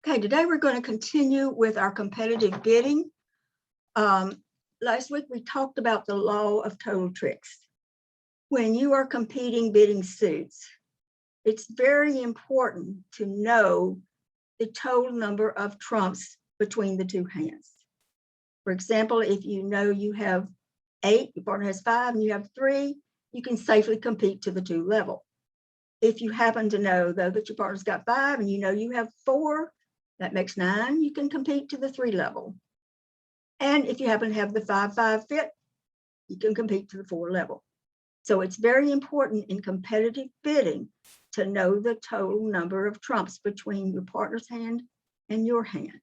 Okay, today we're going to continue with our competitive bidding. Last week we talked about the law of total tricks. When you are competing bidding suits, it's very important to know the total number of trumps between the two hands. For example, if you know you have 8, your partner has 5, and you have 3, you can safely compete to the 2 level. If you happen to know, though, that your partner's got 5 and you know you have 4, that makes 9, you can compete to the 3 level. And if you happen to have the 5-5 fit, you can compete to the 4 level. So it's very important in competitive bidding to know the total number of trumps between your partner's hand and your hand.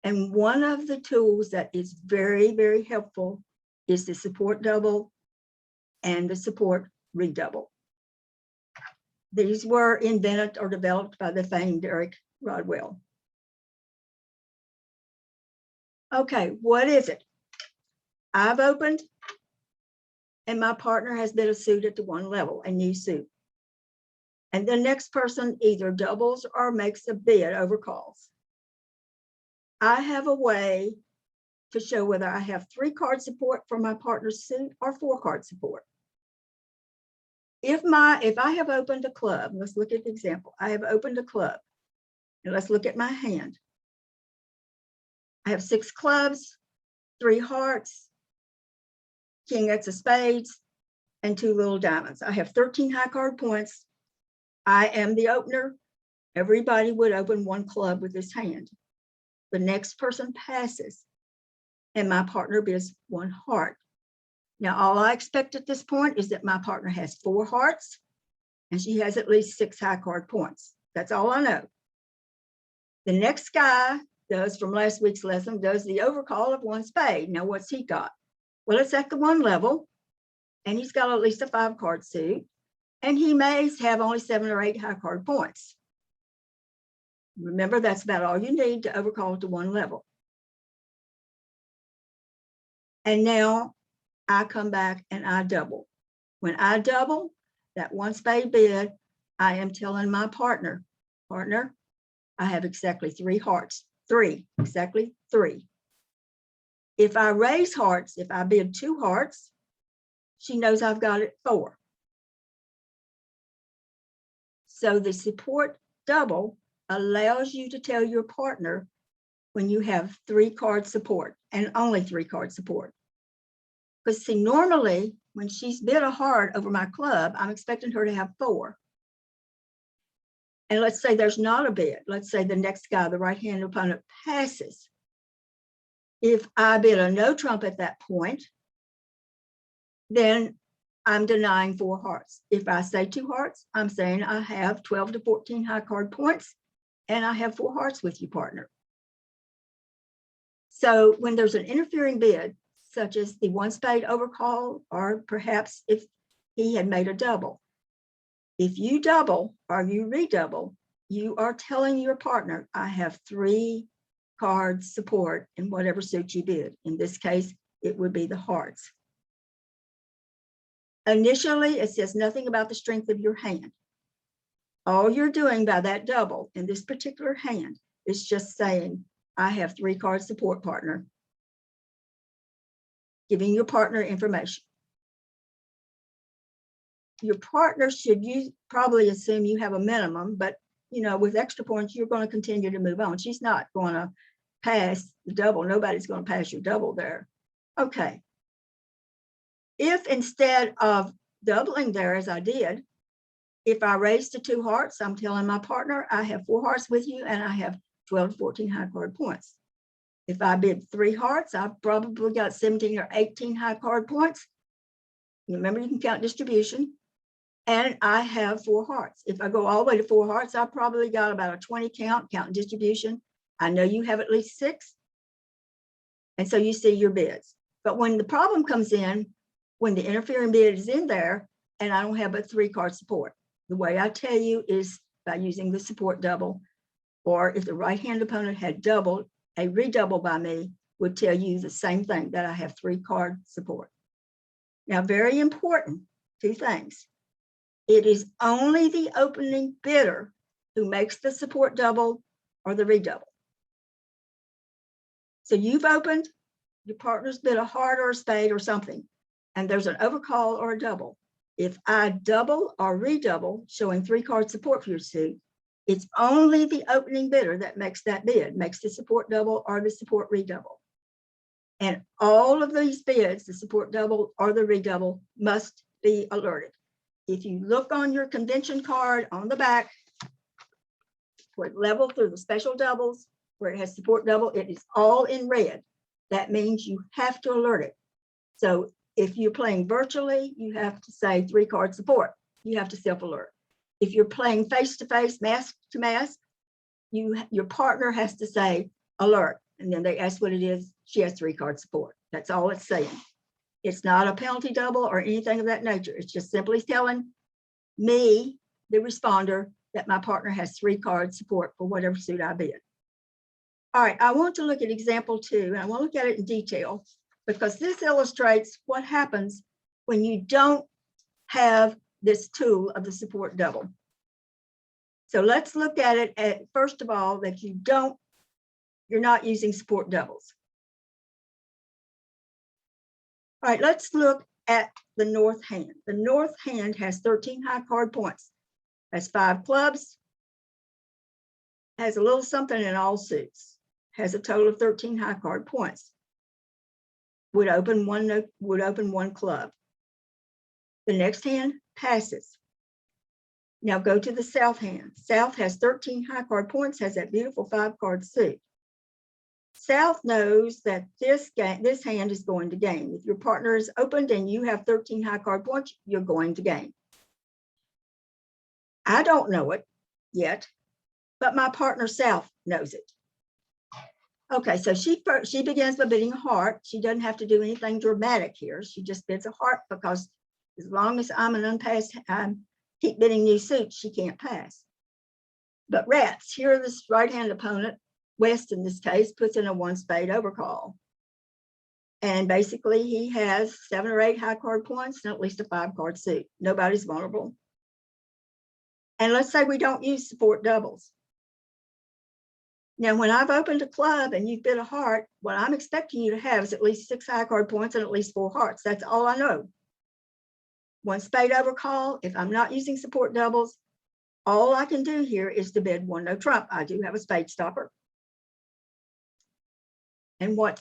And one of the tools that is very, very helpful is the support double and the support redouble. These were invented or developed by the famed Eric Rodwell. Okay, what is it? I've opened and my partner has bid a suit at the 1 level, a new suit. And the next person either doubles or makes a bid over calls. I have a way to show whether I have 3 card support for my partner's suit or 4 card support. If I have opened a club, let's look at the example. I have opened a club and let's look at my hand. I have 6 clubs, 3 hearts, king X of spades, and 2 little diamonds. I have 13 high card points. I am the opener. Everybody would open 1 club with this hand. The next person passes, and my partner bids 1 heart. Now, all I expect at this point is that my partner has 4 hearts, and she has at least 6 high card points. That's all I know. The next guy does, from last week's lesson, does the overcall of 1 spade. Now, what's he got? Well, it's at the 1 level, and he's got at least a 5 card suit, and he may have only 7 or 8 high card points. Remember, that's about all you need to overcall to 1 level. And now I come back and I double. When I double that 1 spade bid, I am telling my partner, I have exactly 3 hearts. 3, exactly 3. If I raise hearts, if I bid 2 hearts, she knows I've got it 4. So the support double allows you to tell your partner when you have 3 card support and only 3 card support. Because see, normally when she's bid a heart over my club, I'm expecting her to have 4. And let's say there's not a bid. Let's say the next guy, the right-hand opponent, passes. If I bid a no trump at that point, then I'm denying 4 hearts. If I say 2 hearts, I'm saying I have 12 to 14 high card points, and I have 4 hearts with you, partner. So when there's an interfering bid, such as the 1 spade overcall, or perhaps if he had made a double, if you double or you redouble, you are telling your partner, I have 3 card support in whatever suit you bid. In this case, it would be the hearts. Initially, it says nothing about the strength of your hand. All you're doing by that double in this particular hand is just saying, I have 3 card support, partner. Giving your partner information. Your partner should probably assume you have a minimum, but with extra points, you're going to continue to move on. She's not going to pass the double. Nobody's going to pass your double there. Okay. If instead of doubling there, as I did, if I raise to 2 hearts, I'm telling my partner, I have 4 hearts with you, and I have 12 to 14 high card points. If I bid 3 hearts, I've probably got 17 or 18 high card points. Remember, you can count distribution. And I have 4 hearts. If I go all the way to 4 hearts, I've probably got about a 20 count, counting distribution. I know you have at least 6. And so you see your bids. But when the problem comes in, when the interfering bid is in there, and I don't have but 3 card support, the way I tell you is by using the support double, or if the right-hand opponent had doubled, a redouble by me would tell you the same thing, that I have 3 card support. Now, very important, 2 things. It is only the opening bidder who makes the support double or the redouble. So you've opened, your partner's bid a heart or a spade or something, and there's an overcall or a double. If I double or redouble, showing 3-card support for your suit, it's only the opening bidder that makes that bid, makes the support double or the support redouble. And all of these bids, the support double or the redouble, must be alerted. If you look on your convention card on the back, where it level through the special doubles, where it has support double, it is all in red. That means you have to alert it. So if you're playing virtually, you have to say 3-card support. You have to self-alert. If you're playing face-to-face, mask-to-mask, your partner has to say alert. And then they ask what it is. She has 3-card support. That's all it's saying. It's not a penalty double or anything of that nature. It's just simply telling me, the responder, that my partner has 3-card support for whatever suit I bid. All right, I want to look at example 2, and I want to look at it in detail because this illustrates what happens when you don't have this tool of the support double. So let's look at it at, first of all, that you're not using support doubles. All right, let's look at the north hand. The north hand has 13 high card points, has 5 clubs, has a little something in all suits, has a total of 13 high card points. Would open one club. The next hand passes. Now go to the south hand. South has 13 high card points, has that beautiful 5-card suit. South knows that this hand is going to game. If your partner is opened and you have 13 high card points, you're going to game. I don't know it yet, but my partner South knows it. Okay, so she begins by bidding a heart. She doesn't have to do anything dramatic here. She just bids a heart because as long as I'm an unpassed, keep bidding new suits, she can't pass. But rats, here this right-hand opponent, West in this case, puts in a 1-spade overcall. And basically he has 7 or 8 high card points and at least a 5-card suit. Nobody's vulnerable. And let's say we don't use support doubles. Now, when I've opened a club and you've bid a heart, what I'm expecting you to have is at least 6 high card points and at least 4 hearts. That's all I know. 1 spade overcall. If I'm not using support doubles, all I can do here is to bid 1 no trump. I do have a spade stopper. And what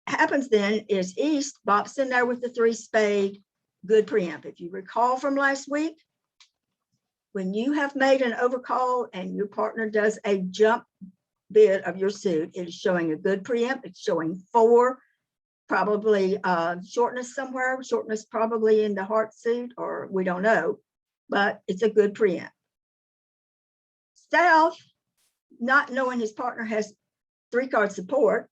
happens then is East bops in there with the 3-spade good preempt. If you recall from last week, when you have made an overcall and your partner does a jump bid of your suit, it is showing a good preempt. It's showing 4, probably shortness somewhere, shortness probably in the heart suit, or we don't know, but it's a good preempt. South, not knowing his partner has 3-card support,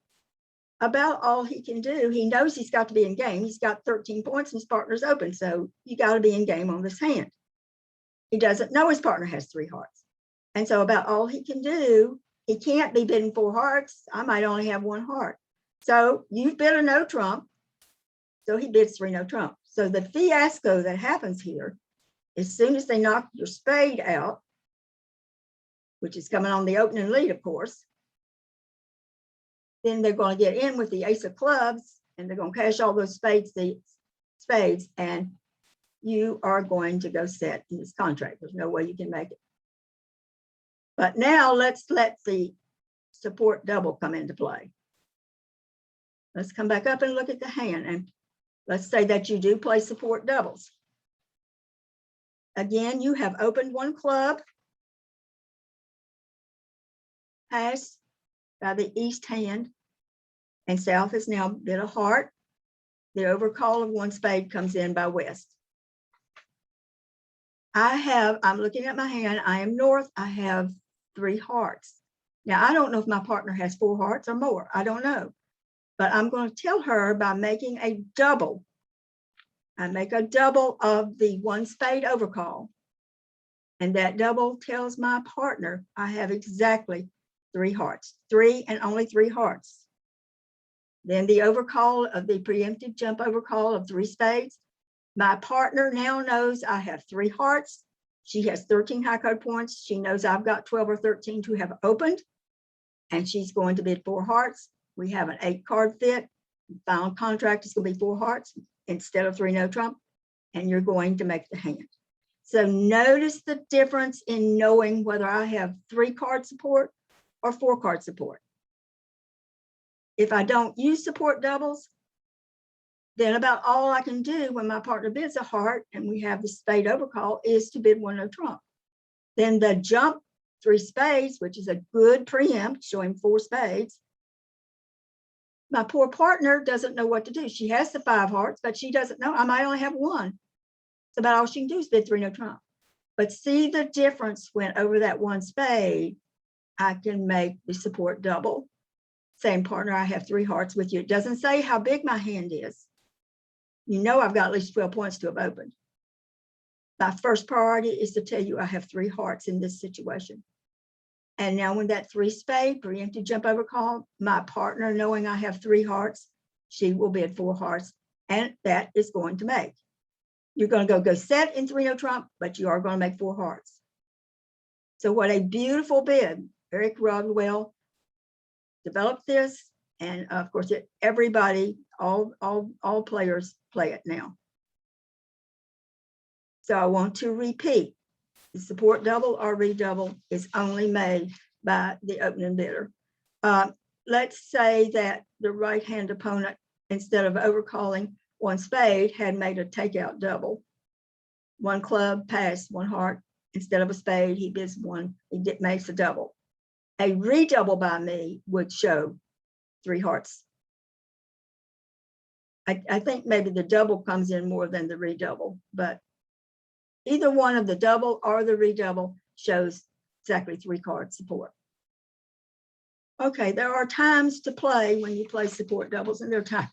about all he can do, he knows he's got to be in game. He's got 13 points and his partner's open, so you got to be in game on this hand. He doesn't know his partner has 3 hearts. And so about all he can do, he can't be bidding 4 hearts. I might only have 1 heart. So you've bid a no trump. So he bids 3 no trump. So the fiasco that happens here, as soon as they knock your spade out, which is coming on the opening lead, of course, then they're going to get in with the ace of clubs and they're going to cash all those spades, and you are going to go set in this contract. There's no way you can make it. But now let's let the support double come into play. Let's come back up and look at the hand. And let's say that you do play support doubles. Again, you have opened 1 club, passed by the East hand, and South has now bid a heart. The overcall of 1 spade comes in by West. I'm looking at my hand. I am North. I have 3 hearts. Now, I don't know if my partner has 4 hearts or more. I don't know. But I'm going to tell her by making a double. I make a double of the 1 spade overcall. And that double tells my partner I have exactly 3 hearts, 3 and only 3 hearts. Then the overcall of the preemptive jump overcall of 3 spades. My partner now knows I have 3 hearts, She has 13 high code points. She knows I've got 12 or 13 to have opened, and she's going to bid 4 hearts. We have an 8 card fit. Final contract is going to be 4 hearts instead of 3 no trump, and you're going to make the hand. So notice the difference in knowing whether I have 3 card support or 4 card support. If I don't use support doubles, then about all I can do when my partner bids a heart and we have the spade overcall is to bid 1 no trump. Then the jump 3 spades, which is a good preempt, showing 4 spades. My poor partner doesn't know what to do. She has the 5 hearts, but she doesn't know. I might only have 1. So about all she can do is bid 3 no trump. But see the difference when over that 1 spade, I can make the support double. Same partner, I have 3 hearts with you. It doesn't say how big my hand is. You know I've got at least 12 points to have opened. My first priority is to tell you I have 3 hearts in this situation. And now when that 3 spade preemptive jump over call, my partner knowing I have 3 hearts, she will bid 4 hearts, and that is going to make. You're going to go set in 3 no trump, but you are going to make 4 hearts. So what a beautiful bid. Eric Rodwell developed this, and of course everybody, all players play it now. So I want to repeat. The support double or redouble is only made by the opening bidder. Let's say that the right-hand opponent, instead of overcalling 1 spade, had made a takeout double. 1 club passed 1 heart. Instead of a spade, he bids 1. He makes a double. A redouble by me would show 3 hearts. I think maybe the double comes in more than the redouble, but either one of the double or the redouble shows exactly 3 card support. Okay, there are times to play when you play support doubles, and there are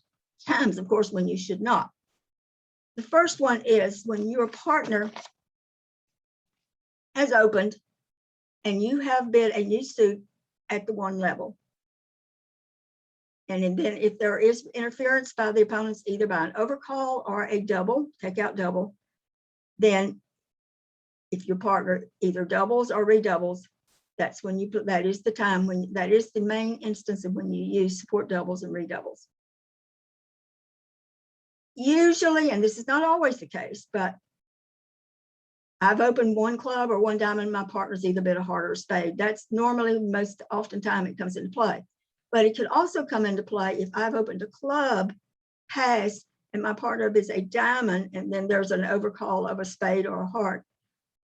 times, of course, when you should not. The first one is when your partner has opened and you have bid a new suit at the 1 level. And then if there is interference by the opponents, either by an overcall or a double, takeout double, then if your partner either doubles or redoubles, that's when you put, that is the time when, that is the main instance of when you use support doubles and redoubles. Usually, and this is not always the case, but I've opened 1 club or 1 diamond, my partner's either bid a heart or a spade. That's normally most oftentimes it comes into play. But it could also come into play if I've opened a club, pass, and my partner bids a diamond, and then there's an overcall of a spade or a heart.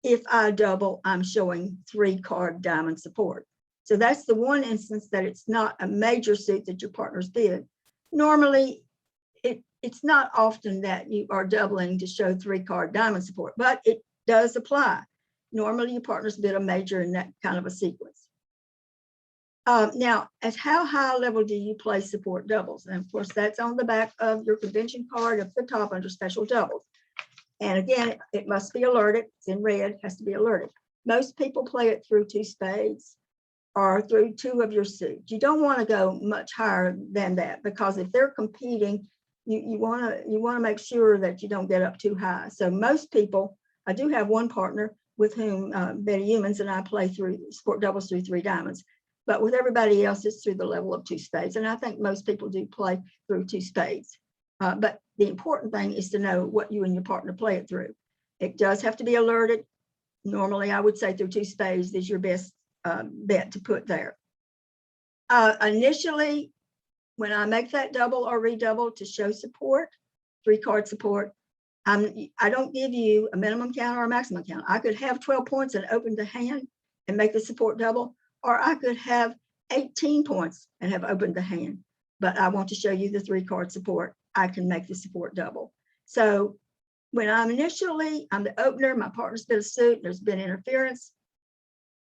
If I double, I'm showing 3 card diamond support. So that's the one instance that it's not a major suit that your partner's bid. Normally, it's not often that you are doubling to show 3 card diamond support, but it does apply. Normally, your partner's bid a major in that kind of a sequence. Now, at how high level do you play support doubles? And of course, that's on the back of your convention card at the top under special doubles. And again, it must be alerted. It's in red, has to be alerted. Most people play it through 2 spades or through 2 of your suits. You don't want to go much higher than that, because if they're competing, you want to make sure that you don't get up too high. So most people, I do have 1 partner with whom Betty Humans and I play through support doubles through 3 diamonds. But with everybody else, it's through the level of 2 spades. And I think most people do play through 2 spades. But the important thing is to know what you and your partner play it through. It does have to be alerted. Normally, I would say through 2 spades is your best bet to put there. Initially, when I make that double or redouble to show support, 3 card support, I don't give you a minimum count or a maximum count. I could have 12 points and open the hand and make the support double, or I could have 18 points and have opened the hand. But I want to show you the 3 card support. I can make the support double. So when I'm the opener, my partner's bid a suit, there's been interference,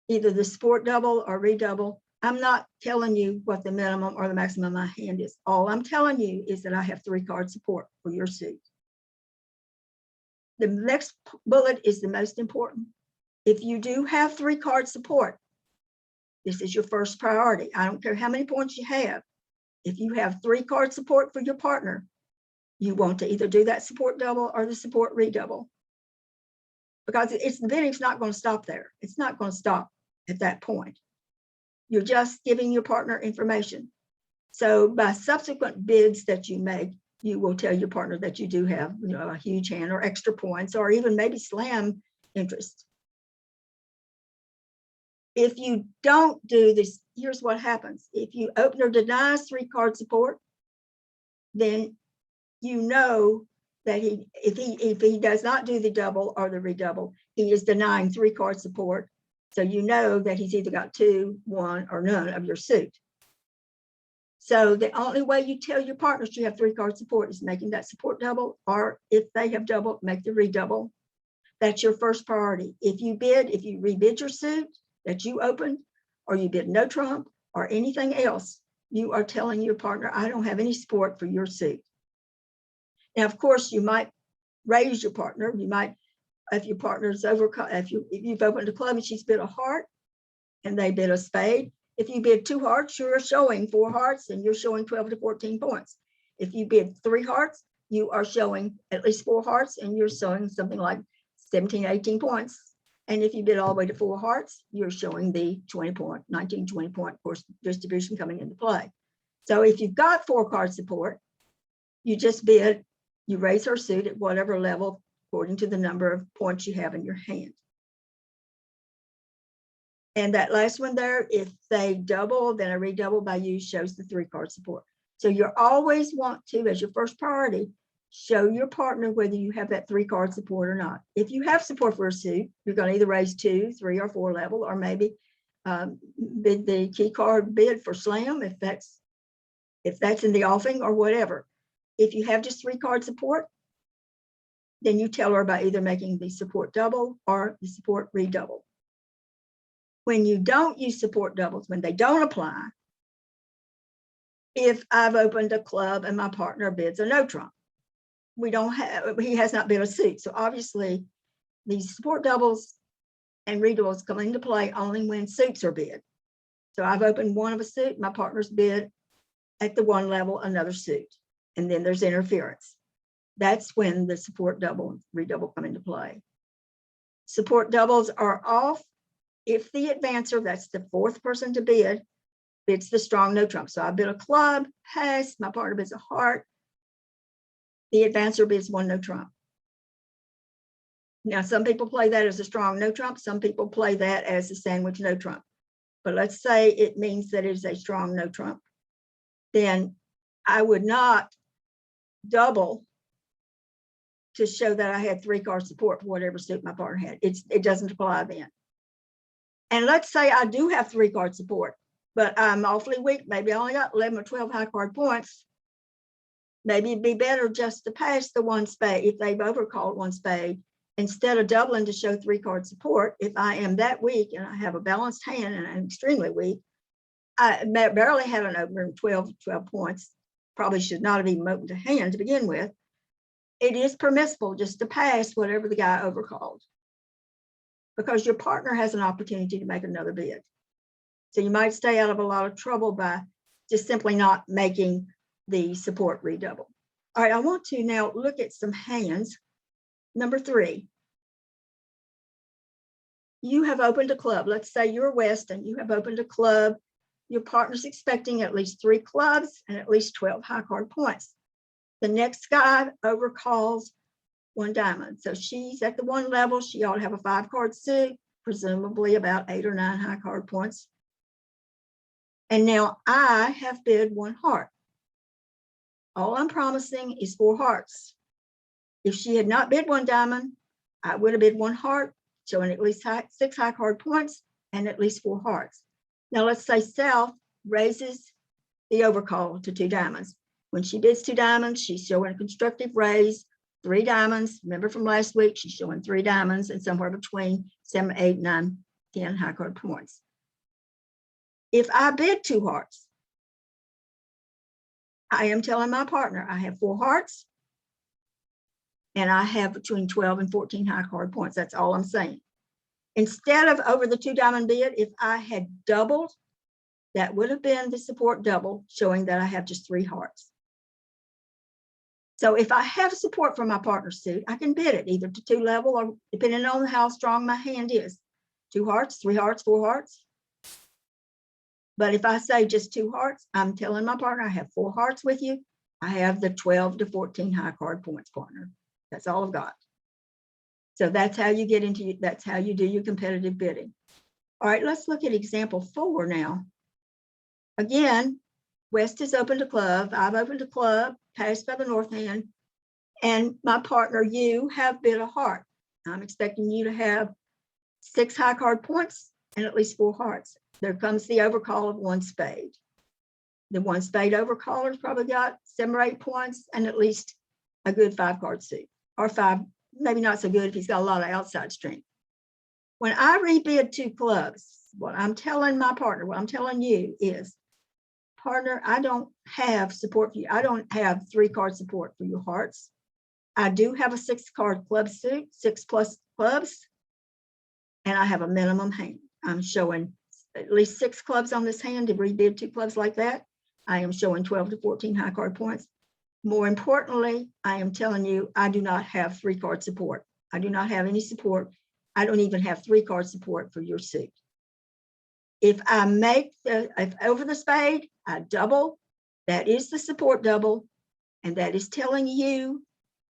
either the support double or redouble. I'm not telling you what the minimum or the maximum of my hand is. All I'm telling you is that I have 3 card support for your suit. The next bullet is the most important. If you do have 3 card support, this is your first priority. I don't care how many points you have. If you have 3 card support for your partner, you want to either do that support double or the support redouble. because the bidding's not going to stop there. It's not going to stop at that point. You're just giving your partner information. So by subsequent bids that you make, you will tell your partner that you do have, a huge hand or extra points, or even maybe slam interest. If you don't do this, here's what happens. If you opener denies 3-card support, then you know that if he does not do the double or the redouble, he is denying 3-card support. So you know that he's either got 2, 1, or none of your suit. So the only way you tell your partners you have 3-card support is making that support double, or if they have doubled, make the redouble. That's your first priority. If you rebid your suit that you opened, or you bid no trump or anything else, you are telling your partner, I don't have any support for your suit. Now, of course, you might raise your partner. You might, if your partner's if you've opened a club and she's bid a heart and they bid a spade, if you bid 2 hearts, you're showing 4 hearts and you're showing 12 to 14 points. If you bid 3 hearts, you are showing at least 4 hearts and you're showing something like 17, 18 points. And if you bid all the way to 4 hearts, you're showing the 19, 20 point course distribution coming into play. So if you've got 4-card support, you just bid, you raise her suit at whatever level according to the number of points you have in your hand. And that last one there, if they double, then a redouble by you shows the 3-card support. So you always want to, as your first priority, show your partner whether you have that 3-card support or not. If you have support for a suit, you're going to either raise 2, 3, or 4 level, or maybe bid the key card bid for slam if that's in the offing or whatever. If you have just 3-card support, then you tell her about either making the support double or the support redouble. When you don't use support doubles, when they don't apply, if I've opened a club and my partner bids a no trump, he has not bid a suit. So obviously these support doubles and redoubles come into play only when suits are bid. So I've opened one of a suit, my partner's bid at the 1 level, another suit, and then there's interference. That's when the support double and redouble come into play. Support doubles are off if the advancer, that's the 4th person to bid, bids the strong no trump. So I bid a club, pass, my partner bids a heart, the advancer bids 1 no trump. Now, some people play that as a strong no trump, some people play that as a sandwich no trump. But let's say it means that it is a strong no trump. Then I would not double to show that I had 3-card support for whatever suit my partner had. It doesn't apply then. And let's say I do have 3-card support, but I'm awfully weak. Maybe I only got 11 or 12 high-card points. Maybe it'd be better just to pass the 1 spade if they've overcalled 1 spade instead of doubling to show 3-card support. If I am that weak and I have a balanced hand and I'm extremely weak, I barely have an opener in 12 points. Probably should not have even opened a hand to begin with. It is permissible just to pass whatever the guy overcalled, because your partner has an opportunity to make another bid. So you might stay out of a lot of trouble by just simply not making the support redouble. All right, I want to now look at some hands. Number 3, you have opened a club. Let's say you're West and you have opened a club. Your partner's expecting at least 3 clubs and at least 12 high card points. The next guy overcalls 1 diamond. So she's at the 1 level. She ought to have a 5-card suit, presumably about 8 or 9 high card points. And now I have bid 1 heart. All I'm promising is 4 hearts. If she had not bid 1 diamond, I would have bid 1 heart, showing at least 6 high card points and at least 4 hearts. Now let's say South raises the overcall to 2 diamonds. When she bids 2 diamonds, she's showing a constructive raise, 3 diamonds. Remember from last week, she's showing 3 diamonds and somewhere between 7, 8, 9, 10 high card points. If I bid 2 hearts, I am telling my partner I have 4 hearts and I have between 12 and 14 high card points. That's all I'm saying. Instead of over the 2 diamond bid, if I had doubled, that would have been the support double, showing that I have just 3 hearts. So if I have support for my partner's suit, I can bid it either to 2 level or depending on how strong my hand is. 2 hearts, 3 hearts, 4 hearts. But if I say just 2 hearts, I'm telling my partner I have 4 hearts with you. I have the 12 to 14 high card points, partner. That's all I've got. So that's how you get into, that's how you do your competitive bidding. All right, let's look at example 4 now. Again, West has opened a club. I've opened a club, passed by the north hand, and my partner, you have bid a heart. I'm expecting you to have 6 high card points and at least 4 hearts. There comes the overcall of 1 spade. The 1 spade overcaller's probably got 7 or 8 points and at least a good 5 card suit, or 5, maybe not so good if he's got a lot of outside strength. When I rebid 2 clubs, what I'm telling my partner, what I'm telling you is, partner, I don't have support for you. I don't have 3 card support for your hearts. I do have a 6 card club suit, 6 plus clubs, and I have a minimum hand. I'm showing at least 6 clubs on this hand to rebid 2 clubs like that. I am showing 12 to 14 high card points. More importantly, I am telling you, I do not have 3 card support. I do not have any support. I don't even have 3 card support for your suit. If I make if over the spade, I double, that is the support double, and that is telling you,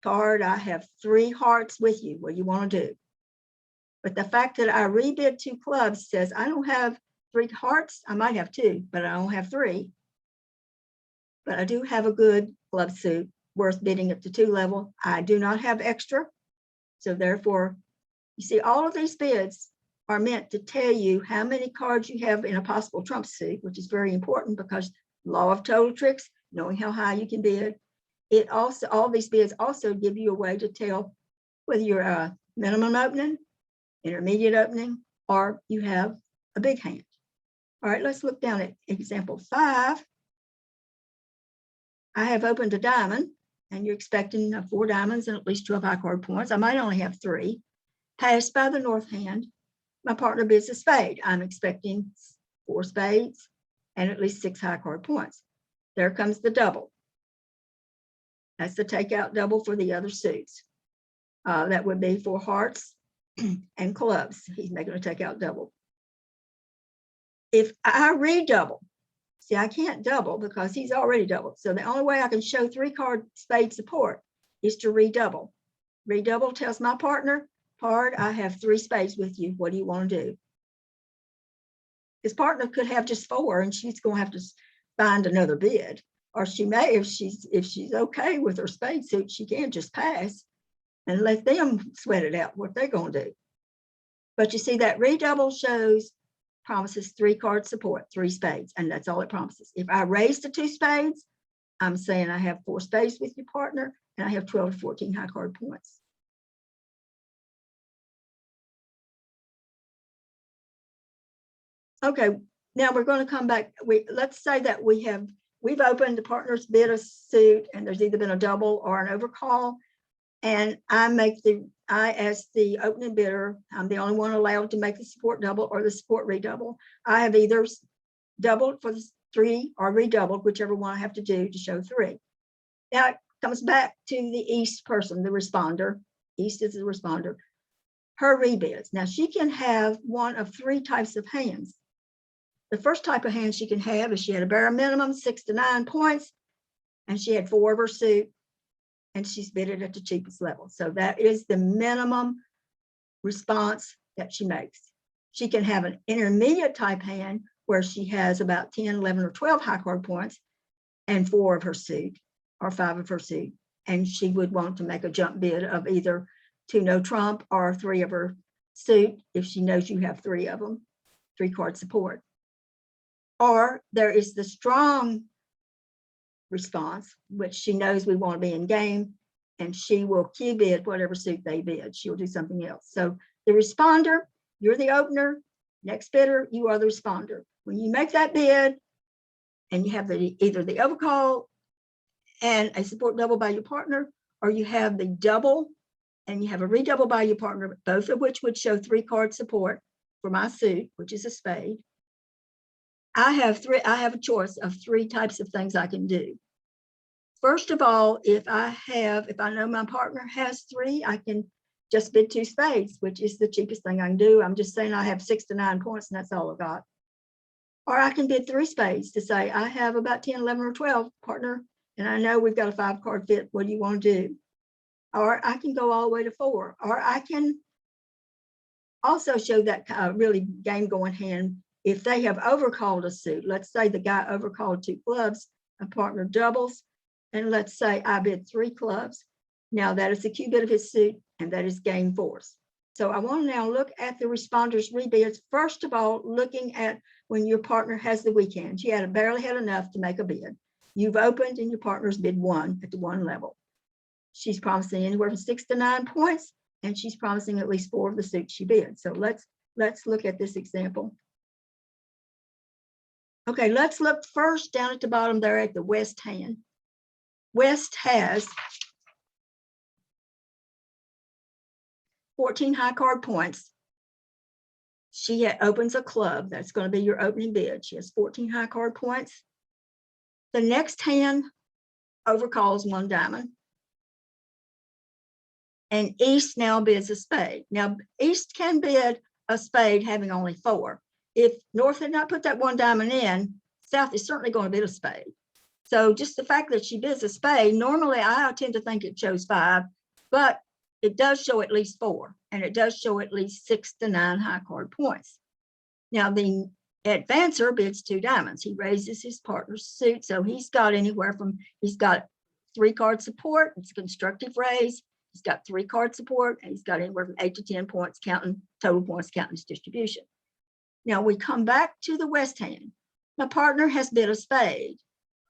card, I have 3 hearts with you. What do you want to do? But the fact that I rebid 2 clubs says I don't have 3 hearts. I might have 2, but I don't have 3. But I do have a good club suit worth bidding at the 2 level. I do not have extra. So therefore, you see, all of these bids are meant to tell you how many cards you have in a possible trump suit, which is very important because law of total tricks, knowing how high you can bid. It also, all these bids also give you a way to tell whether you're a minimum opening, intermediate opening, or you have a big hand. All right, let's look down at example 5. I have opened a diamond, and you're expecting 4 diamonds and at least 12 high card points. I might only have 3. Passed by the north hand, my partner bids a spade. I'm expecting 4 spades and at least 6 high card points. There comes the double. That's the takeout double for the other suits. That would be 4 hearts and clubs. He's making a takeout double. If I redouble, see, I can't double because he's already doubled. So the only way I can show 3 card spade support is to redouble. Redouble tells my partner, Pard, I have 3 spades with you. What do you want to do? His partner could have just 4 and she's going to have to find another bid. Or she may, if she's okay with her spade suit, she can just pass and let them sweat it out what they're going to do. But you see, that redouble promises 3 card support, 3 spades, and that's all it promises. If I raise to 2 spades, I'm saying I have 4 spades with your partner and I have 12 to 14 high card points. Okay, now we're going to come back. Let's say that we've opened, the partner's bid a suit and there's either been a double or an overcall. And I as the opening bidder, I'm the only one allowed to make the support double or the support redouble. I have either doubled for the 3 or redoubled, whichever one I have to do to show 3. Now it comes back to the East person, the responder. East is the responder. Her rebids. Now she can have one of 3 types of hands. The first type of hand she can have is she had a bare minimum 6 to 9 points, and she had 4 of her suit, and she's bidded at the cheapest level. So that is the minimum response that she makes. She can have an intermediate type hand where she has about 10, 11, or 12 high card points and 4 of her suit or 5 of her suit. And she would want to make a jump bid of either 2 no trump or 3 of her suit if she knows you have 3 of them, 3 card support. Or there is the strong response, which she knows we want to be in game, and she will Q bid whatever suit they bid. She'll do something else. So the responder, you're the opener. Next bidder, you are the responder. When you make that bid and you have either the overcall and a support double by your partner, or you have the double and you have a redouble by your partner, both of which would show 3 card support for my suit, which is a spade. I have a choice of 3 types of things I can do. First of all, if I know my partner has 3, I can just bid 2 spades, which is the cheapest thing I can do. I'm just saying I have 6 to 9 points and that's all I've got. Or I can bid 3 spades to say I have about 10, 11, or 12, partner, and I know we've got a 5-card fit. What do you want to do? Or I can go all the way to 4. Or I can also show that really game going hand if they have overcalled a suit. Let's say the guy overcalled 2 clubs, a partner doubles, and let's say I bid 3 clubs. Now that is the Q bid of his suit, and that is game 4. So I want to now look at the responders rebids. First of all, looking at when your partner has the weekend. She barely had enough to make a bid. You've opened and your partner's bid 1 at the 1 level. She's promising anywhere from 6 to 9 points, and she's promising at least 4 of the suits she bid. So let's look at this example. Okay, let's look first down at the bottom there at the West hand. West has 14 high card points. She opens a club. That's going to be your opening bid. She has 14 high card points. The next hand overcalls 1 diamond. And East now bids a spade. Now, East can bid a spade having only 4. If North had not put that 1 diamond in, South is certainly going to bid a spade. So just the fact that she bids a spade, normally I tend to think it shows 5, but it does show at least 4, and it does show at least 6 to 9 high card points. Now, the advancer bids 2 diamonds. He raises his partner's suit, so he's got 3-card support. It's a constructive raise. He's got 3-card support, and he's got anywhere from 8 to 10 points total points counting his distribution. Now we come back to the West hand. My partner has bid a spade.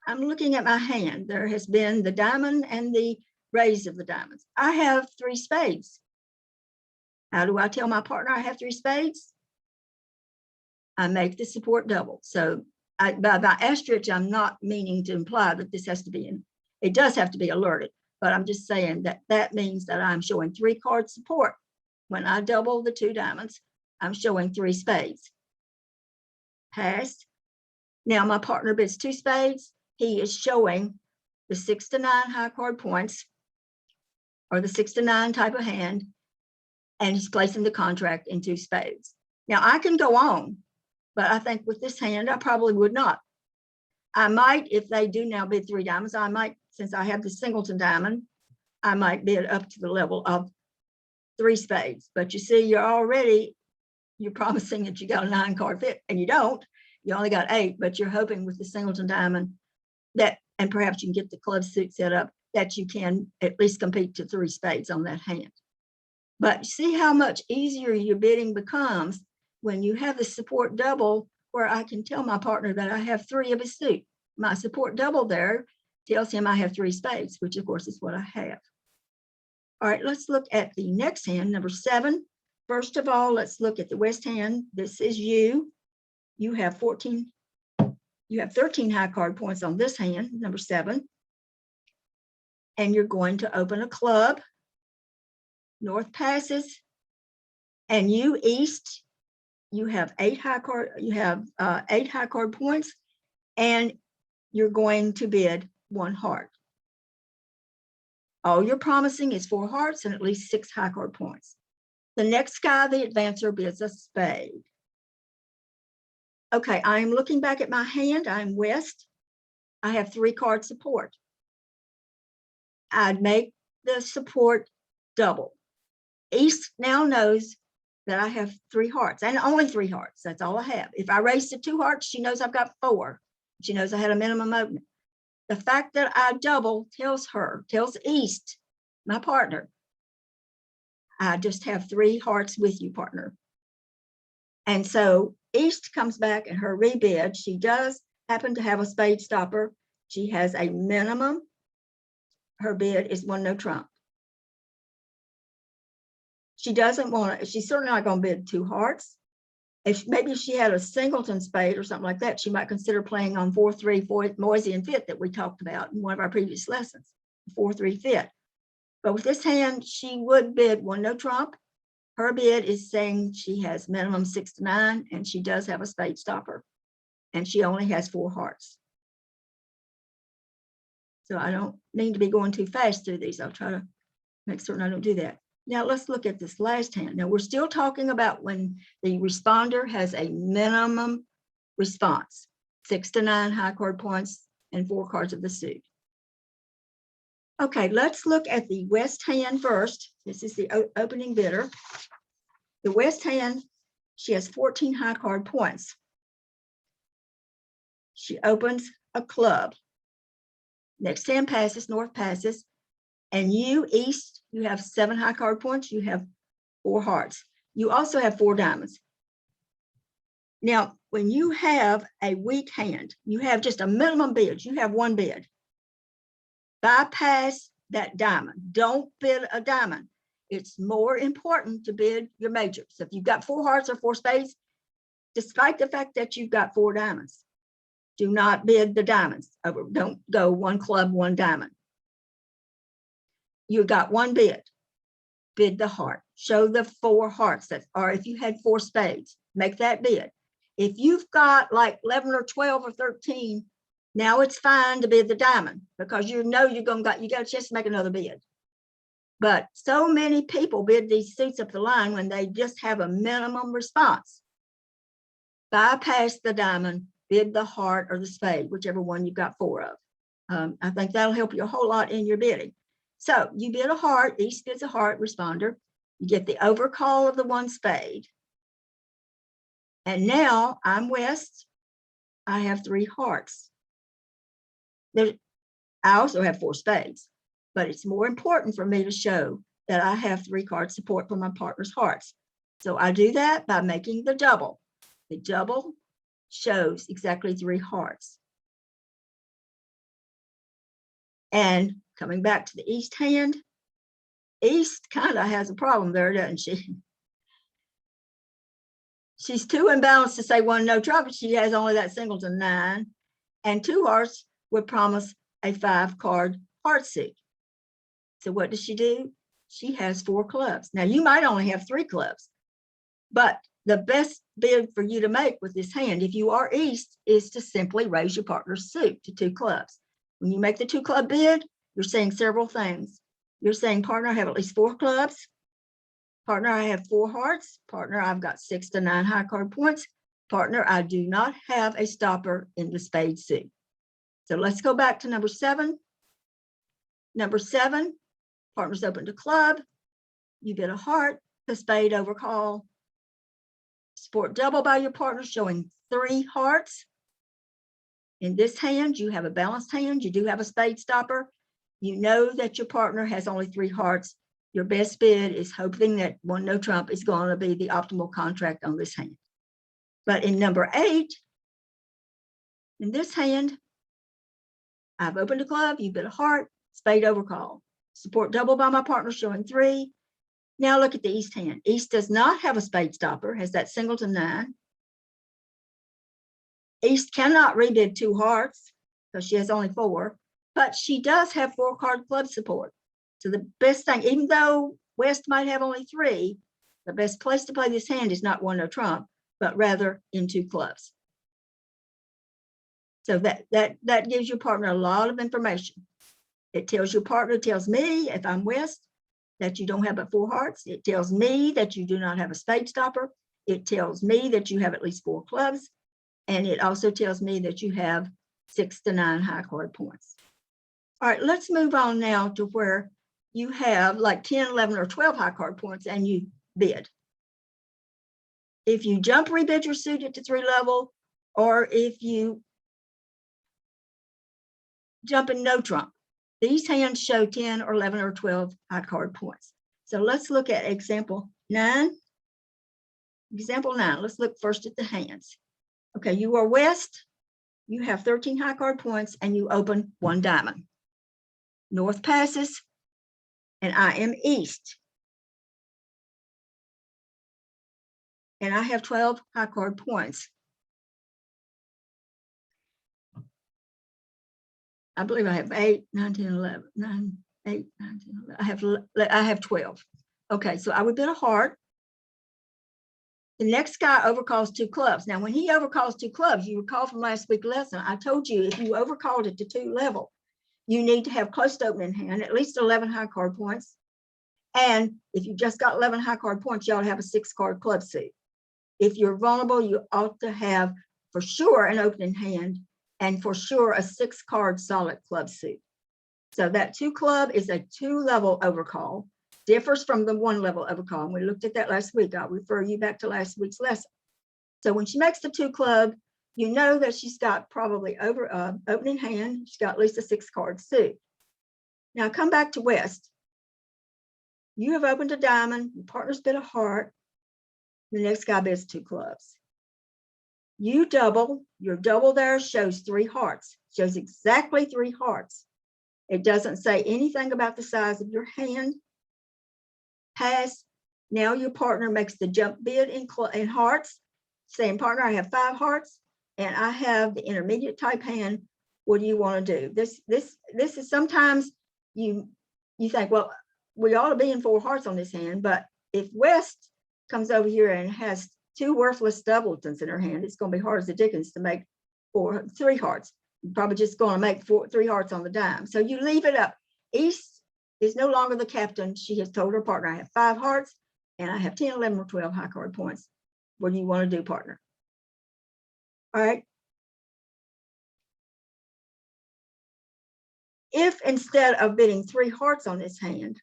I'm looking at my hand. There has been the diamond and the raise of the diamonds. I have 3 spades. How do I tell my partner I have 3 spades? I make the support double. So by asterisk, I'm not meaning to imply that this has to be it does have to be alerted, but I'm just saying that means that I'm showing 3-card support. When I double the 2 diamonds, I'm showing 3 spades. Passed. Now my partner bids 2 spades. He is showing the 6 to 9 high card points, or the 6 to 9 type of hand, and he's placing the contract in 2 spades. Now I can go on, but I think with this hand, I probably would not. I might, if they do now bid 3 diamonds, I might, since I have the singleton diamond, I might bid up to the level of 3 spades. But you see, you're promising that you got a 9-card fit, and you don't. You only got 8, but you're hoping with the singleton diamond that, and perhaps you can get the club suit set up, that you can at least compete to 3 spades on that hand. But see how much easier your bidding becomes when you have the support double, where I can tell my partner that I have 3 of his suit. My support double there tells him I have 3 spades, which of course is what I have. All right, let's look at the next hand, number 7. First of all, let's look at the West hand. This is you. You have 13 high card points on this hand, number 7. And you're going to open a club. North passes, and you East, you have 8 high card points, and you're going to bid 1 heart. All you're promising is 4 hearts and at least 6 high card points. The next guy, the advancer, bids a spade. Okay, I'm looking back at my hand. I'm West. I have 3-card support. I'd make the support double. East now knows that I have 3 hearts, and only 3 hearts. That's all I have. If I raise to 2 hearts, she knows I've got 4. She knows I had a minimum opening. The fact that I double tells East, my partner, I just have 3 hearts with you, partner. And so East comes back and her rebid. She does happen to have a spade stopper. She has a minimum. Her bid is 1 no trump. She doesn't want to, she's certainly not going to bid 2 hearts. Maybe she had a singleton spade or something like that, she might consider playing on 4-3 Moisian fit that we talked about in one of our previous lessons, 4-3 fit. But with this hand, she would bid 1 no trump. Her bid is saying she has minimum 6 to 9, and she does have a spade stopper, and she only has 4 hearts. So I don't mean to be going too fast through these. I'll try to make certain I don't do that. Now let's look at this last hand. Now we're still talking about when the responder has a minimum response, 6 to 9 high card points and 4 cards of the suit. Okay, let's look at the west hand first. This is the opening bidder. The west hand, she has 14 high card points. She opens a club. Next hand passes, north passes, and you, east, you have 7 high card points. You have 4 hearts. You also have 4 diamonds. Now, when you have a weak hand, you have just a minimum bid. You have 1 bid. Bypass that diamond. Don't bid a diamond. It's more important to bid your major. So if you've got 4 hearts or 4 spades, despite the fact that you've got 4 diamonds, do not bid the diamonds. Don't go 1 club, 1 diamond. You got 1 bid. Bid the heart. Show the 4 hearts. Or if you had 4 spades, make that bid. If you've got like 11 or 12 or 13, now it's fine to bid the diamond because you know you got a chance to make another bid. But so many people bid these suits up the line when they just have a minimum response. Bypass the diamond, bid the heart or the spade, whichever one you've got 4 of. I think that'll help you a whole lot in your bidding. So you bid a heart, east bids a heart, responder. You get the overcall of the 1 spade. And now I'm west. I have 3 hearts. I also have 4 spades, but it's more important for me to show that I have 3 card support for my partner's hearts. So I do that by making the double. The double shows exactly 3 hearts. And coming back to the east hand, east kind of has a problem there, doesn't she? She's too imbalanced to say 1 no trouble. She has only that singleton 9, and 2 hearts would promise a 5 card heart suit. So what does she do? She has 4 clubs. Now you might only have 3 clubs, but the best bid for you to make with this hand, if you are east, is to simply raise your partner's suit to 2 clubs. When you make the 2 club bid, you're saying several things. You're saying, partner, I have at least 4 clubs. Partner, I have 4 hearts. Partner, I've got 6 to 9 high card points. Partner, I do not have a stopper in the spade suit. So let's go back to number 7. Number 7, partner's opened a club. You bid a heart, the spade overcall. Support double by your partner, showing 3 hearts. In this hand, you have a balanced hand. You do have a spade stopper. You know that your partner has only 3 hearts. Your best bid is hoping that 1 no trump is going to be the optimal contract on this hand. But in number 8, in this hand, I've opened a club, you bid a heart, spade overcall. Support double by my partner, showing 3. Now look at the east hand. East does not have a spade stopper, has that singleton 9. East cannot rebid 2 hearts because she has only 4, but she does have 4 card club support. So the best thing, even though west might have only 3, the best place to play this hand is not 1 no trump, but rather in 2 clubs. So that gives your partner a lot of information. It tells your partner, tells me if I'm west, that you don't have but 4 hearts. It tells me that you do not have a spade stopper. It tells me that you have at least 4 clubs. And it also tells me that you have 6 to 9 high card points. All right, let's move on now to where you have like 10, 11, or 12 high card points and you bid. If you jump rebid your suit at the 3 level, or if you jump in no trump, these hands show 10 or 11 or 12 high card points. So let's look at example 9. Example 9, let's look first at the hands. Okay, you are west, you have 13 high card points, and you open 1 diamond. North passes, and I am east. And I have 12 high card points. I believe I have 8, 9, 10, 11, 9, 8, 9, 10, 11. I have 12. Okay, so I would bid a heart. The next guy overcalls 2 clubs. Now, when he overcalls 2 clubs, you recall from last week's lesson, I told you if you overcalled it to 2 level, you need to have close to opening hand, at least 11 high card points. And if you just got 11 high card points, you ought to have a 6-card club suit. If you're vulnerable, you ought to have for sure an opening hand and for sure a 6-card solid club suit. So that 2 club is a 2-level overcall, differs from the 1-level overcall. And we looked at that last week. I'll refer you back to last week's lesson. So when she makes the 2 club, you know that she's got probably opening hand. She's got at least a 6-card suit. Now come back to West. You have opened a diamond, your partner's bid a heart, the next guy bids 2 clubs. You double, your double there shows 3 hearts, shows exactly 3 hearts. It doesn't say anything about the size of your hand. Pass. Now your partner makes the jump bid in hearts, saying, partner, I have 5 hearts and I have the intermediate type hand. What do you want to do? This is sometimes you think, well, we ought to be in 4 hearts on this hand, but if West comes over here and has 2 worthless doubletons in her hand, it's going to be hard as the dickens to make 3 hearts. You're probably just going to make 3 hearts on the dime. So you leave it up. East is no longer the captain. She has told her partner, I have 5 hearts and I have 10, 11, or 12 high card points. What do you want to do, partner? All right. If instead of bidding 3 hearts on this hand,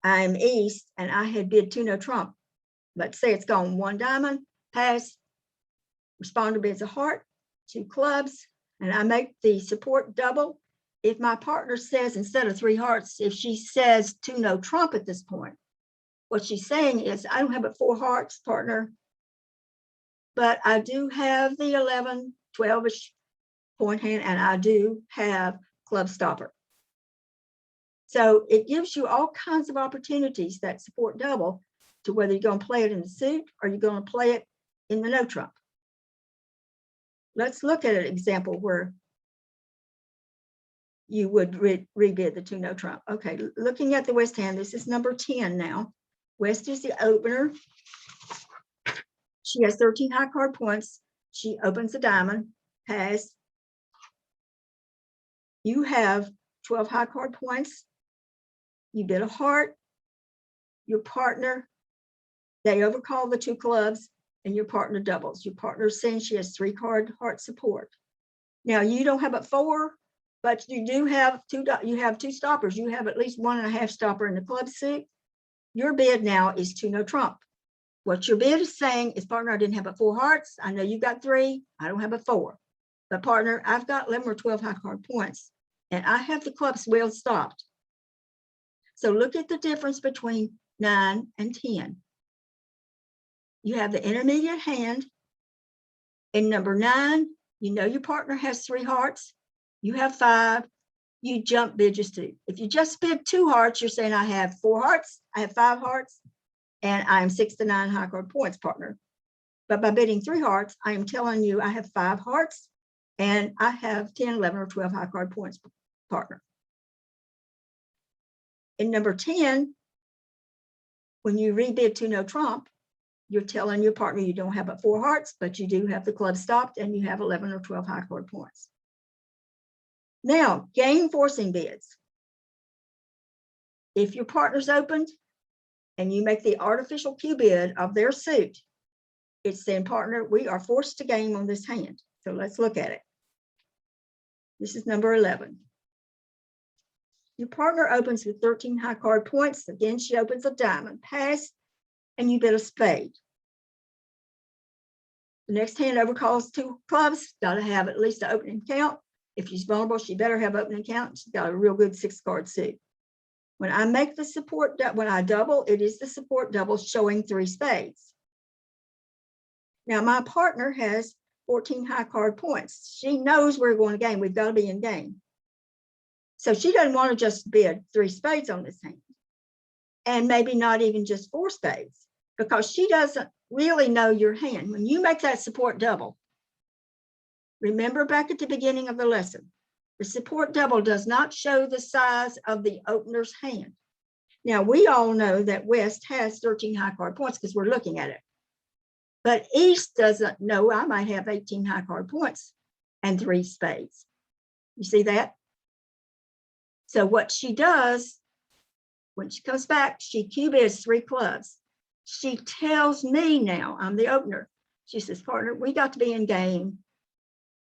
I'm East and I had bid 2 no trump, let's say it's gone 1 diamond, pass, responder bids a heart, 2 clubs, and I make the support double. If my partner says instead of 3 hearts, if she says 2 no trump at this point, what she's saying is, I don't have but 4 hearts, partner, but I do have the 11, 12-ish point hand, and I do have club stopper. So it gives you all kinds of opportunities that support double to whether you're going to play it in the suit or you're going to play it in the no trump. Let's look at an example where you would rebid the 2 no trump. Okay, looking at the West hand, this is number 10 now. West is the opener. She has 13 high card points. She opens a diamond, pass. You have 12 high card points. You bid a heart. Your partner, they overcall the 2 clubs and your partner doubles. Your partner is saying she has 3-card heart support. Now you don't have but 4, but you do have 2. You have 2 stoppers. You have at least 1.5 stopper in the club suit. Your bid now is 2 no trump. What your bid is saying is, partner, I didn't have but 4 hearts. I know you got 3. I don't have but 4. But partner, I've got 11 or 12 high card points, and I have the clubs well stopped. So look at the difference between 9 and 10. You have the intermediate hand. In number 9, you know your partner has 3 hearts. You have 5. You jump bid just 2. If you just bid 2 hearts, you're saying I have 4 hearts, I have 5 hearts, and I am 6 to 9 high card points, partner. But by bidding 3 hearts, I am telling you I have 5 hearts and I have 10, 11, or 12 high card points, partner. In number 10, when you rebid 2 no trump, you're telling your partner you don't have but 4 hearts, but you do have the club stopped and you have 11 or 12 high card points. Now, game forcing bids. If your partner's opened and you make the artificial Q bid of their suit, it's saying, partner, we are forced to game on this hand. So let's look at it. This is number 11. Your partner opens with 13 high card points. Again, she opens a diamond, pass, and you bid a spade. The next hand overcalls 2 clubs, got to have at least an opening count. If she's vulnerable, she better have opening count. She's got a real good 6-card suit. When I make the support, when I double, it is the support double showing 3 spades. Now my partner has 14 high card points. She knows we're going to game. We've got to be in game. So she doesn't want to just bid 3 spades on this hand, and maybe not even just 4 spades, because she doesn't really know your hand. When you make that support double, remember back at the beginning of the lesson, the support double does not show the size of the opener's hand. Now, we all know that West has 13 high card points because we're looking at it. But East doesn't know I might have 18 high card points and 3 spades. You see that? So what she does, when she comes back, she cue bids 3 clubs. She tells me now, I'm the opener. She says, partner, we got to be in game.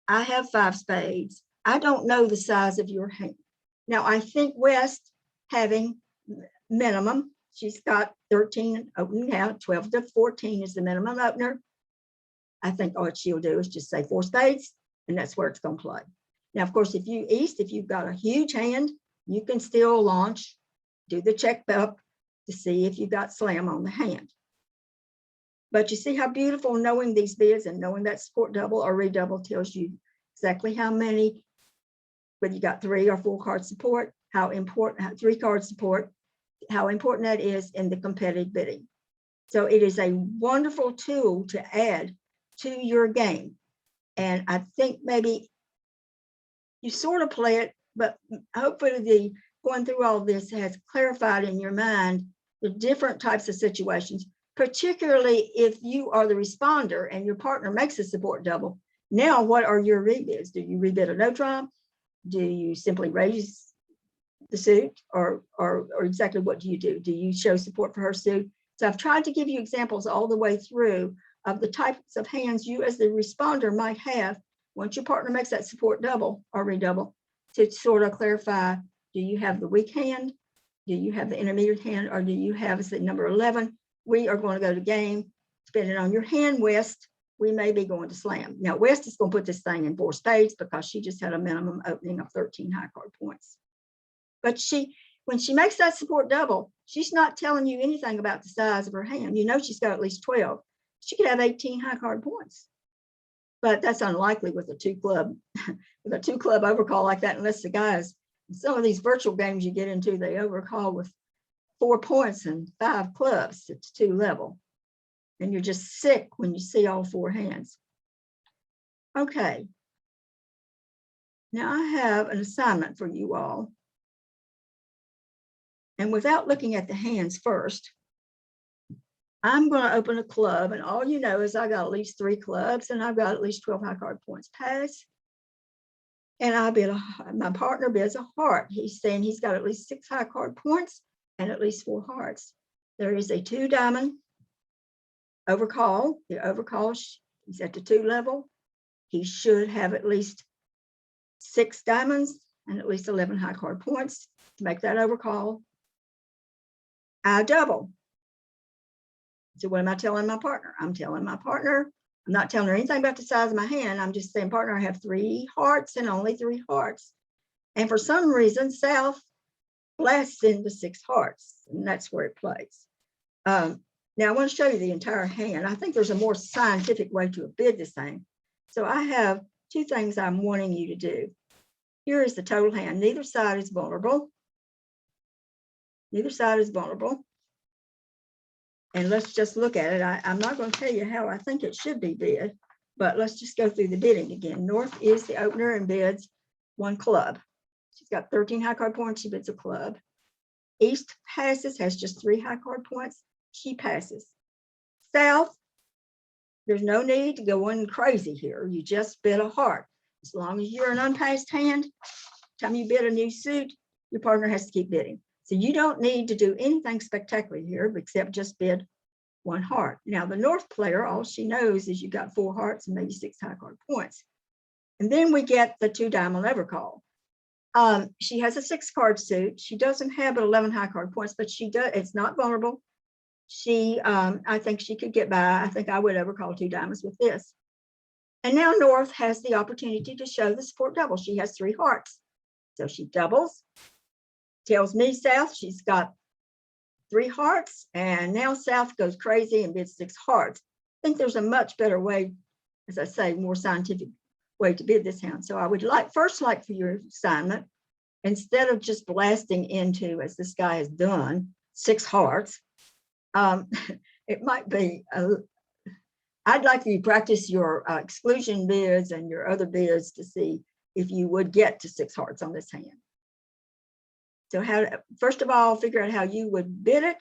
I have 5 spades. I don't know the size of your hand. Now, I think West having minimum, she's got 13 opening out, 12 to 14 is the minimum opener. I think what she'll do is just say 4 spades, and that's where it's going to play. Now, of course, if you've got a huge hand, you can still launch, do the check up to see if you got slam on the hand. But you see how beautiful knowing these bids and knowing that support double or redouble tells you exactly how many, whether you got 3 or 4 card support, how important 3 card support, how important that is in the competitive bidding. So it is a wonderful tool to add to your game. And I think maybe you sort of play it, but hopefully going through all this has clarified in your mind the different types of situations, particularly if you are the responder and your partner makes a support double. Now, what are your rebids? Do you rebid a no trump? Do you simply raise the suit, or exactly what do you do? Do you show support for her suit? So I've tried to give you examples all the way through of the types of hands you as the responder might have once your partner makes that support double or redouble, to sort of clarify, do you have the weak hand? Do you have the intermediate hand? Or do you have, as the number 11, we are going to go to game. Depending on your hand, West, we may be going to slam. Now, West is going to put this thing in 4 spades because she just had a minimum opening of 13 high card points. But when she makes that support double, she's not telling you anything about the size of her hand. You know she's got at least 12. She could have 18 high card points. But that's unlikely with a 2 club, with a 2 club overcall like that, unless the guys, some of these virtual games you get into, they overcall with 4 points and 5 clubs. It's 2 level. And you're just sick when you see all 4 hands. Okay. Now I have an assignment for you all. And without looking at the hands first, I'm going to open a club, and all you know is I got at least 3 clubs, and I've got at least 12 high card points pass. And my partner bids a heart. He's saying he's got at least 6 high card points and at least 4 hearts. There is a 2 diamond overcall. The overcall, he's at the 2 level. He should have at least 6 diamonds and at least 11 high card points to make that overcall. I double. So what am I telling my partner? I'm telling my partner, I'm not telling her anything about the size of my hand. I'm just saying, partner, I have 3 hearts and only 3 hearts. And for some reason, South blasts into 6 hearts, and that's where it plays. Now I want to show you the entire hand. I think there's a more scientific way to bid this thing. So I have 2 things I'm wanting you to do. Here is the total hand. Neither side is vulnerable. Neither side is vulnerable. And let's just look at it. I'm not going to tell you how I think it should be bid, but let's just go through the bidding again. North is the opener and bids 1 club. She's got 13 high card points. She bids a club. East passes, has just 3 high card points. She passes. South, there's no need to go on crazy here. You just bid a heart. As long as you're an unpassed hand, time you bid a new suit, your partner has to keep bidding. So you don't need to do anything spectacular here except just bid 1 heart. Now the North player, all she knows is you got 4 hearts and maybe 6 high card points. And then we get the 2 diamond overcall. She has a 6 card suit. She doesn't have but 11 high card points, but she does. It's not vulnerable. I think she could get by. I think I would overcall 2 diamonds with this. And now North has the opportunity to show the support double. She has 3 hearts. So she doubles. Tells me South, she's got 3 hearts, and now South goes crazy and bids 6 hearts. I think there's a much better way, as I say, more scientific way to bid this hand. So I would first like for your assignment, instead of just blasting into, as this guy has done, 6 hearts, it might be, I'd like you to practice your exclusion bids and your other bids to see if you would get to 6 hearts on this hand. So first of all, figure out how you would bid it,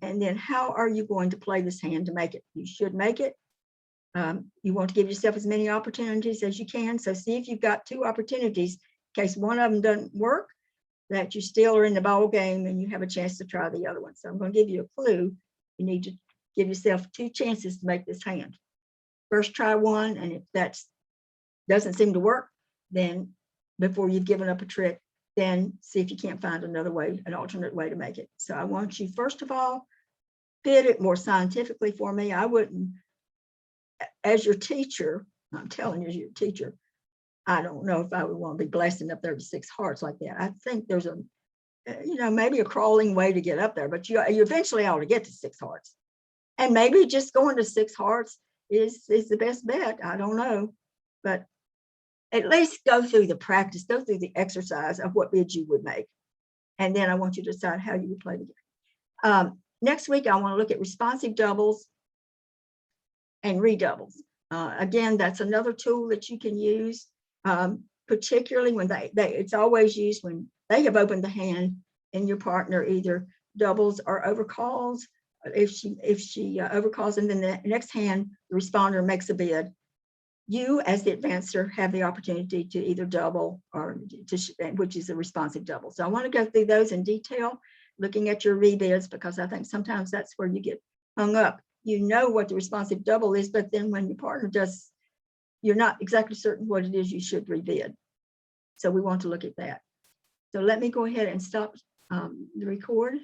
and then how are you going to play this hand to make it? You should make it. You want to give yourself as many opportunities as you can. So see if you've got 2 opportunities. In case one of them doesn't work, that you still are in the ball game and you have a chance to try the other one. So I'm going to give you a clue. You need to give yourself 2 chances to make this hand. First, try one, and if that doesn't seem to work, then before you've given up a trick, then see if you can't find another way, an alternate way to make it. So I want you, first of all, fit it more scientifically for me. I wouldn't, as your teacher, I'm telling you, as your teacher, I don't know if I would want to be blasting up there to 6 hearts like that. I think there's a, maybe a crawling way to get up there, but you eventually ought to get to 6 hearts. And maybe just going to 6 hearts is the best bet. I don't know, but at least go through the practice, go through the exercise of what bid you would make. And then I want you to decide how you would play the game. Next week, I want to look at responsive doubles and redoubles. Again, that's another tool that you can use, particularly when it's always used when they have opened the hand and your partner either doubles or overcalls. If she overcalls, and then the next hand, the responder makes a bid, you as the advancer have the opportunity to either double or which is a responsive double. So I want to go through those in detail, looking at your rebids, because I think sometimes that's where you get hung up. You know what the responsive double is, but then when your partner does, you're not exactly certain what it is you should rebid. So we want to look at that. So let me go ahead and stop the record.